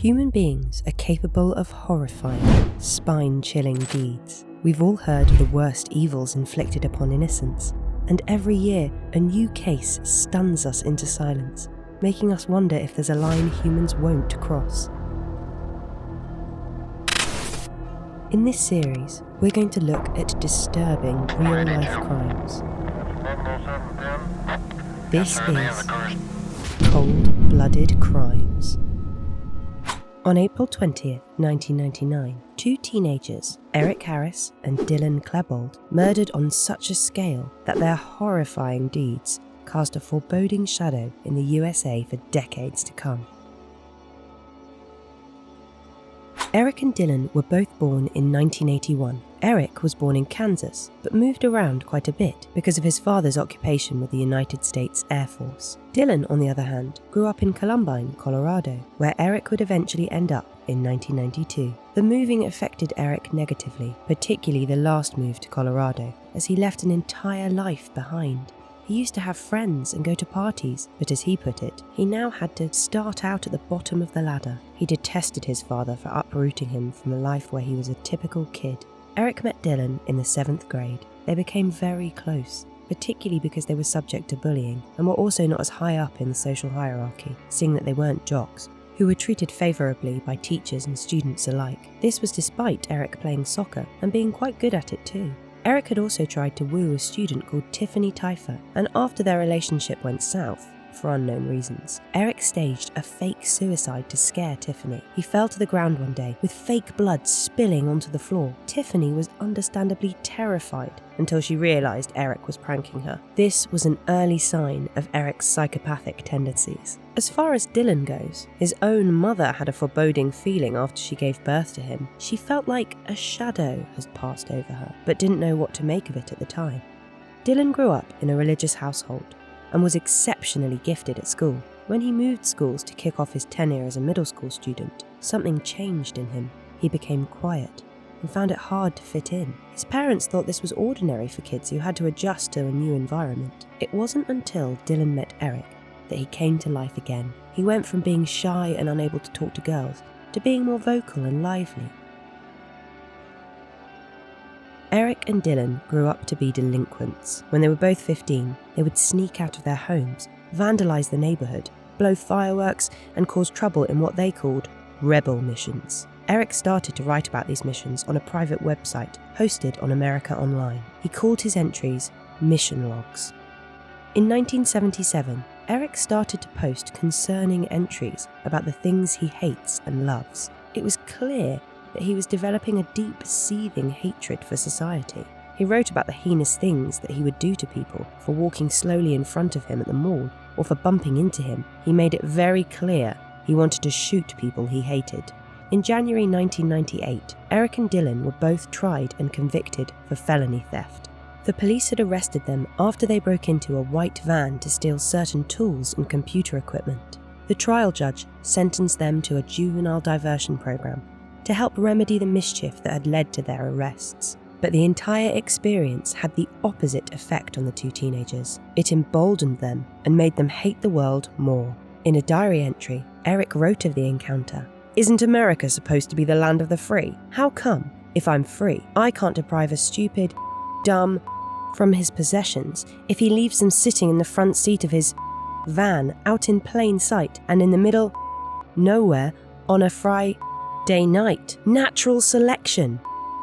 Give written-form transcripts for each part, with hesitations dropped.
Human beings are capable of horrifying, spine-chilling deeds. We've all heard of the worst evils inflicted upon innocents, and every year a new case stuns us into silence, making us wonder if there's a line humans won't cross. In this series, we're going to look at disturbing real-life crimes. This is Cold-Blooded Crimes. On April 20th, 1999, two teenagers, Eric Harris and Dylan Klebold, murdered on such a scale that their horrifying deeds cast a foreboding shadow in the USA for decades to come. Eric and Dylan were both born in 1981. Eric was born in Kansas, but moved around quite a bit because of his father's occupation with the United States Air Force. Dylan, on the other hand, grew up in Columbine, Colorado, where Eric would eventually end up in 1992. The moving affected Eric negatively, particularly the last move to Colorado, as he left an entire life behind. He used to have friends and go to parties, but as he put it, he now had to start out at the bottom of the ladder. He detested his father for uprooting him from a life where he was a typical kid. Eric met Dylan in the 7th grade. They became very close, particularly because they were subject to bullying and were also not as high up in the social hierarchy, seeing that they weren't jocks, who were treated favourably by teachers and students alike. This was despite Eric playing soccer and being quite good at it too. Eric had also tried to woo a student called Tiffany Teifer, and after their relationship went south, for unknown reasons, Eric staged a fake suicide to scare Tiffany. He fell to the ground one day, with fake blood spilling onto the floor. Tiffany was understandably terrified until she realised Eric was pranking her. This was an early sign of Eric's psychopathic tendencies. As far as Dylan goes, his own mother had a foreboding feeling after she gave birth to him. She felt like a shadow had passed over her, but didn't know what to make of it at the time. Dylan grew up in a religious household and was exceptionally gifted at school. When he moved schools to kick off his tenure as a middle school student, something changed in him. He became quiet and found it hard to fit in. His parents thought this was ordinary for kids who had to adjust to a new environment. It wasn't until Dylan met Eric that he came to life again. He went from being shy and unable to talk to girls to being more vocal and lively. Eric and Dylan grew up to be delinquents. When they were both 15, they would sneak out of their homes, vandalise the neighbourhood, blow fireworks, and cause trouble in what they called rebel missions. Eric started to write about these missions on a private website hosted on America Online. He called his entries mission logs. In 1977, Eric started to post concerning entries about the things he hates and loves. It was clear that he was developing a deep, seething hatred for society. He wrote about the heinous things that he would do to people for walking slowly in front of him at the mall or for bumping into him. He made it very clear he wanted to shoot people he hated. In January 1998, Eric and Dylan were both tried and convicted for felony theft. The police had arrested them after they broke into a white van to steal certain tools and computer equipment. The trial judge sentenced them to a juvenile diversion program to help remedy the mischief that had led to their arrests. But the entire experience had the opposite effect on the two teenagers. It emboldened them and made them hate the world more. In a diary entry, Eric wrote of the encounter, "Isn't America supposed to be the land of the free? How come, if I'm free, I can't deprive a stupid, dumb from his possessions if he leaves them sitting in the front seat of his van out in plain sight and in the middle nowhere on a Friday night? Natural selection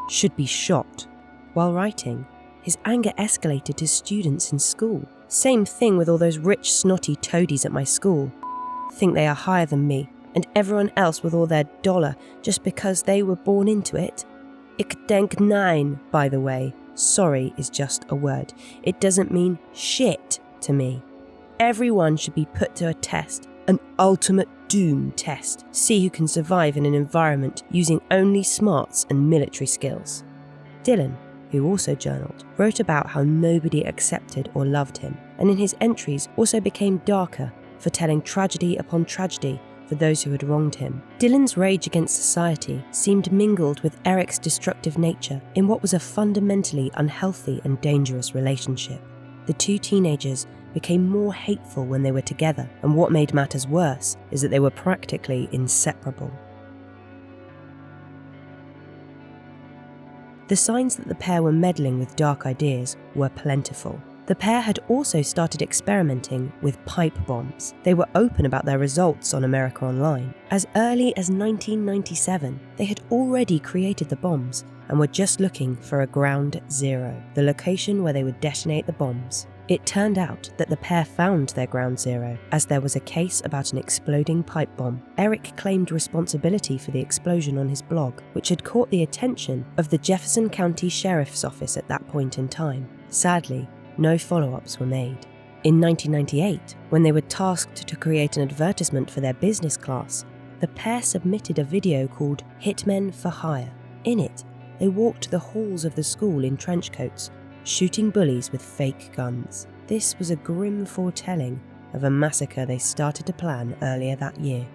should be shot." While writing, his anger escalated to students in school. "Same thing with all those rich, snotty toadies at my school. Think they are higher than me, and everyone else with all their dollar just because they were born into it. Ik denk nein, by the way. Sorry is just a word. It doesn't mean shit to me. Everyone should be put to a test, an ultimate doom test. See who can survive in an environment using only smarts and military skills." Dylan, who also journaled, wrote about how nobody accepted or loved him, and in his entries also became darker, foretelling tragedy upon tragedy for those who had wronged him. Dylan's rage against society seemed mingled with Eric's destructive nature in what was a fundamentally unhealthy and dangerous relationship. The two teenagers became more hateful when they were together, and what made matters worse is that they were practically inseparable. The signs that the pair were meddling with dark ideas were plentiful. The pair had also started experimenting with pipe bombs. They were open about their results on America Online. As early as 1997, they had already created the bombs and were just looking for a ground zero, the location where they would detonate the bombs. It turned out that the pair found their ground zero, as there was a case about an exploding pipe bomb. Eric claimed responsibility for the explosion on his blog, which had caught the attention of the Jefferson County Sheriff's Office at that point in time. Sadly, no follow-ups were made. In 1998, when they were tasked to create an advertisement for their business class, the pair submitted a video called Hitmen for Hire. In it, they walked the halls of the school in trench coats, shooting bullies with fake guns. This was a grim foretelling of a massacre they started to plan earlier that year.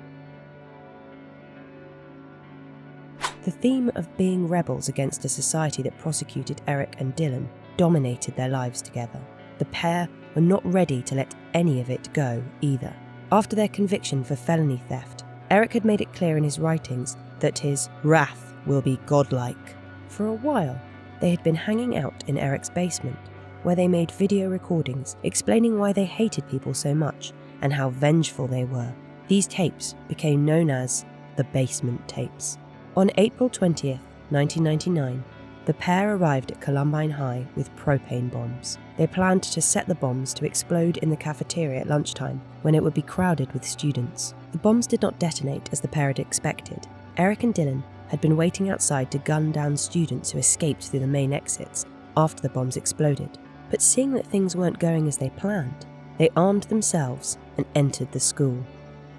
The theme of being rebels against a society that prosecuted Eric and Dylan dominated their lives together. The pair were not ready to let any of it go either. After their conviction for felony theft, Eric had made it clear in his writings that his wrath will be godlike. For a while, they had been hanging out in Eric's basement, where they made video recordings explaining why they hated people so much and how vengeful they were. These tapes became known as the basement tapes. On April 20th, 1999, the pair arrived at Columbine High with propane bombs. They planned to set the bombs to explode in the cafeteria at lunchtime, when it would be crowded with students. The bombs did not detonate as the pair had expected. Eric and Dylan had been waiting outside to gun down students who escaped through the main exits after the bombs exploded. But seeing that things weren't going as they planned, they armed themselves and entered the school.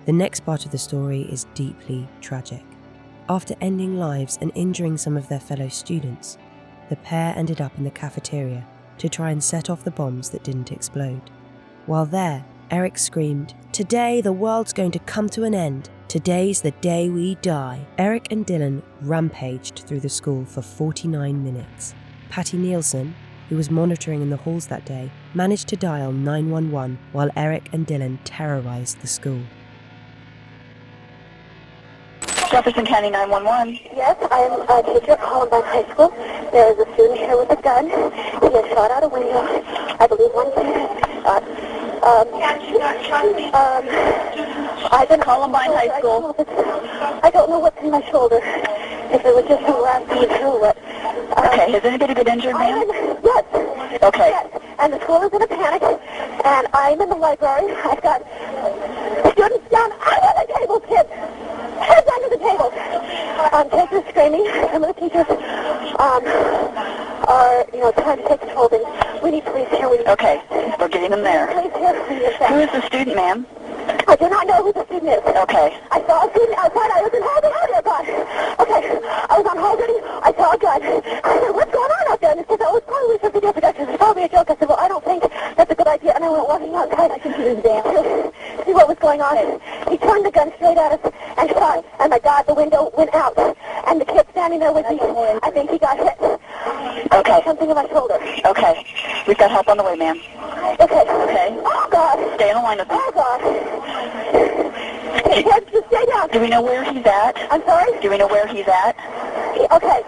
The next part of the story is deeply tragic. After ending lives and injuring some of their fellow students, the pair ended up in the cafeteria to try and set off the bombs that didn't explode. While there, Eric screamed, "Today the world's going to come to an end. Today's the day we die." Eric and Dylan rampaged through the school for 49 minutes. Patty Nielsen, who was monitoring in the halls that day, managed to dial 911 while Eric and Dylan terrorized the school. Jefferson County 911. Yes, I am a teacher at Columbine High School. There is a student here with a gun. He has shot out a window. I believe one student I've been Columbine High School. I don't know what's in my shoulder. If it was just a raspy or what. Okay, has anybody been injured, ma'am? Yes. Okay. Yes. And the school is in a panic. And I'm in the library. I've got students down under the table, kids. Heads under the table. Kids are screaming. Some of the teachers are, trying to take control of things. We need police here. Okay, we're getting them there. Police here. Who is the student, ma'am? I do not know who the student is. Okay. I saw a student outside. I was in hall duty. Oh, God. Okay. I was on hall duty. I saw a gun. I said, "What's going on out there?" And he said, "Oh, it's probably some video production. It's probably a joke." I said, "Well, I don't think that's a good idea." And I went walking outside. I think he was there to see what was going on. He turned the gun straight at us and shot. And my God, the window went out. And the kid standing there with me, I think he got hit. Okay. Something in my shoulder. Okay. We've got help on the way, ma'am. Okay. Okay. Oh, God. Stay on the line with me. Oh, God. Kids, just stay down. Do we know where he's at? I'm sorry? Do we know where he's at? Okay.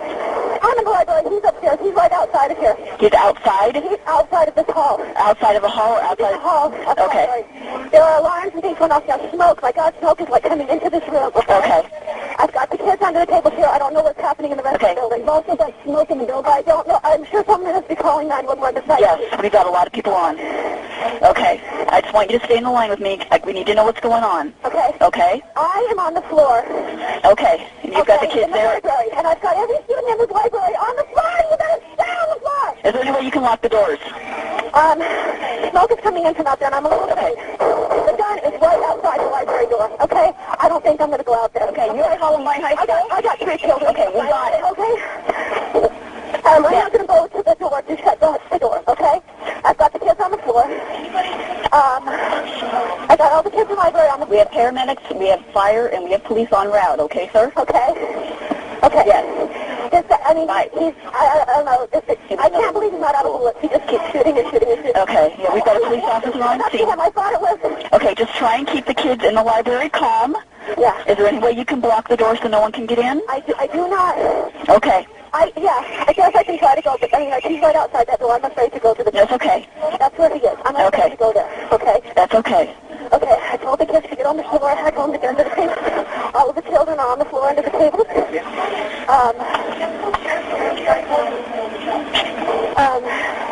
I'm in the library. He's upstairs. He's right outside of here. He's outside? He's outside of this hall. Outside of a hall or outside? The hall. Okay. There are alarms and things going off now. Smoke. My God, smoke is like coming into this room. Okay. I've got the kids under the table here. I don't know what's happening in the rest of the building. I've also got smoke in the building. I don't know. I'm sure someone has to be calling 911 beside Yes, we've got a lot of people on. Okay. I just want you to stay in the line with me. We need to know what's going on. Okay. Okay? I am on the floor. Okay. And you've got the kids in the there? library. And I've got every student in this library on the floor. You better stay on the floor. Is there any way you can lock the doors? Smoke is coming in from out there, and I'm a little Okay. The gun is right outside the library door, okay? I don't think I'm going to go out there. Okay, you're at Columbine High School? I got 3 children. Okay, we got it. Okay? I'm not going to go to the door to shut the door, okay? I've got the kids on the floor. I got all the kids in the library on the floor. We have paramedics, we have fire, and we have police en route, okay, sir? Okay. Okay. Yes. I don't know. I can't believe he's not out of bullets. He just keeps shooting and shooting and shooting. Okay, yeah, we've got a police officer on scene. I thought it was... Okay, just try and keep the kids in the library calm. Yeah. Is there any way you can block the door so no one can get in? I do not... Okay. I guess I can try to go, but I mean, like, he's right outside that door. I'm afraid to go to the door. That's okay. That's where he is. I'm not afraid to go there, okay? That's okay. Okay, I told the kids to get on the floor. I told them to get under the table. All of the children are on the floor under the table.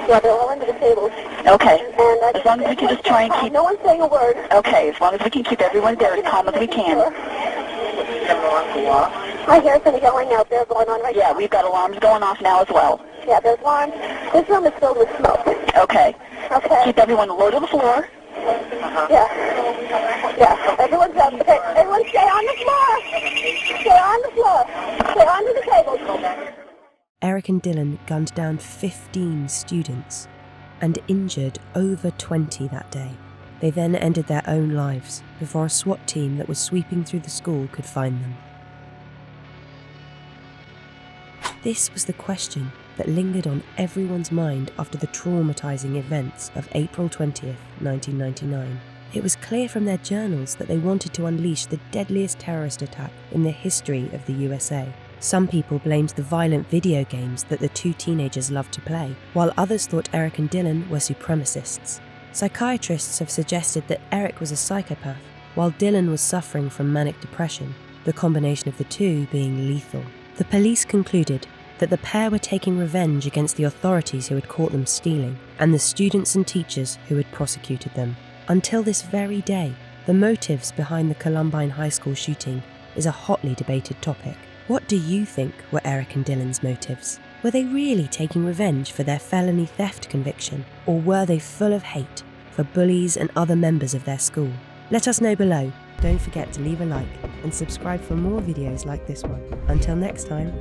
Yeah, they're all under the tables. Okay. And as long as we can just try and keep... No one's saying a word. Okay, as long as we can keep everyone there as calm as we can. I hear some yelling out there going on right now. Yeah, we've got alarms going off now as well. Yeah, there's alarms. This room is filled with smoke. Okay. Okay. Keep everyone low to the floor. Yeah. Yeah. Everyone's up. Okay. Everyone stay on the floor. Stay on the floor. Stay under the table. Eric and Dylan gunned down 15 students and injured over 20 that day. They then ended their own lives before a SWAT team that was sweeping through the school could find them. This was the question that lingered on everyone's mind after the traumatizing events of April 20th, 1999. It was clear from their journals that they wanted to unleash the deadliest terrorist attack in the history of the USA. Some people blamed the violent video games that the two teenagers loved to play, while others thought Eric and Dylan were supremacists. Psychiatrists have suggested that Eric was a psychopath, while Dylan was suffering from manic depression, the combination of the two being lethal. The police concluded that the pair were taking revenge against the authorities who had caught them stealing, and the students and teachers who had prosecuted them. Until this very day, the motives behind the Columbine High School shooting is a hotly debated topic. What do you think were Eric and Dylan's motives? Were they really taking revenge for their felony theft conviction, or were they full of hate for bullies and other members of their school? Let us know below. Don't forget to leave a like and subscribe for more videos like this one. Until next time.